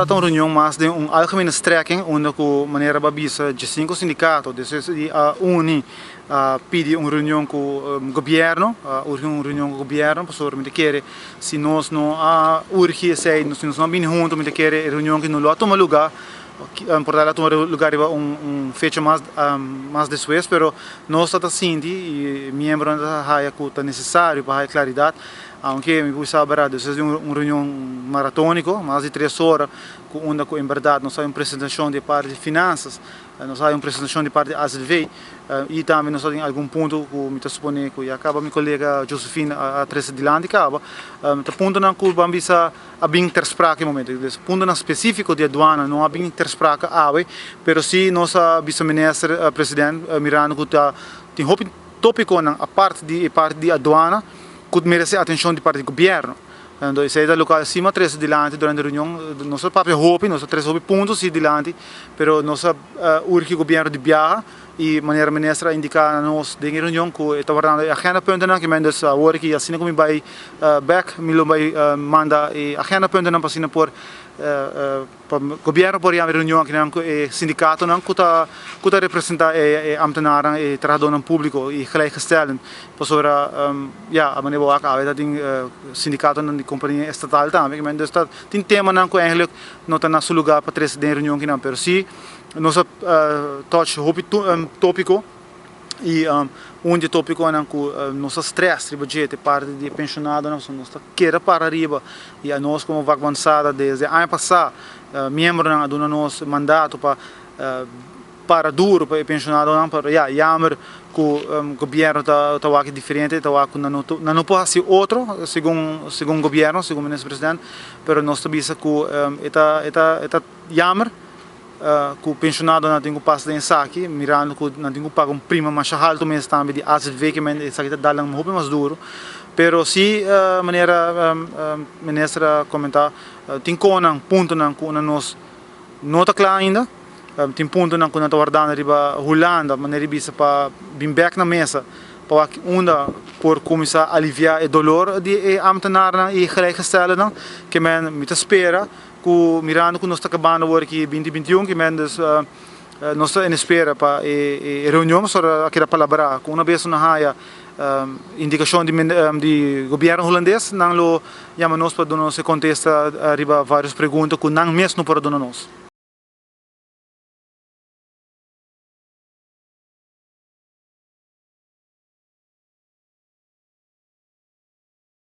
está uma reunião mais de uma algemene strekking, onde com maneira babisa de 5 sindicatos, de a uni pede uma reunião com o governo, uma reunião com o governo, para me querer se nós não urge se nós não bem juntos, me querer reunião que não lá toma lugar. Portanto, tomar lugar fecha mais depois, pero nós estamos sentindo e membros da raia que é necessário para a claridade, aunque me pus a saber, isso é uma reunião maratônica, mais de 3 horas, onde em verdade nós temos uma apresentação de parte de finanças, nós temos uma apresentação de parte de ASLV, e também nós temos algum ponto que me supõe que acaba meu colega Josefina a 3 de lá acaba, ponto na que vamos a bem interspraak no momento, ponto na específico de aduana não há bem interspraak ave, pero se nossa vice-ministra presidente Miranda que tem tópico na parte de aduana que merece atenção de parte do governo. Então, isso é da local acima 3 dilante durante a reunião, nosso próprio hopi, nosso 3 pontos e dilante, pero nossa urge governo de viaja e maneira ministra indicar nós de reunião que está guardando a agenda ponto na que mendes a hora que assim como vai back, me lo vai manda e agenda ponto na passina por governo por a reunião que não é sindicato não que tá representa ambtenaren e trabalhadores público e gelijkgesteld para a maneira boa que a tem sindicato na companhia estatal também que mendes está tem tema não que eigenlijk não está na seu lugar para 3 de reunião que não pero se nosso touch tópico e onde tópico é que nosso stress de budget parte de pensionado nós queira para arriba e a nós como avançada desde ano passado membro na do nosso mandato para duro para pensionado não para jammer que o governo tá aqui diferente tá aqui não pode ser outro segundo governo segundo o ministro presidente pero nós sabemos que está jammer que o pensionado não tem que passar em saque, mirando que não tem que pagar prima mais alto mesmo também de ASV que essa aqui dá um pouco mais duro, pero se maneira ministra comentar tem um ponto não que nós não está claro ainda, tem ponto não que nós está guardando riba Holanda, maneira bisa para vir back na mesa para onda por começar a aliviar o dolor de ambtenaren e gelijkgestelden que men me espera mirando que nós está acabando agora aqui 2021 que mendes nós está em espera para a reunião sobre aquela palavra com uma vez na raia indicação de governo holandês não lo chama nós para nós contesta arriba várias perguntas que não mesmo para nós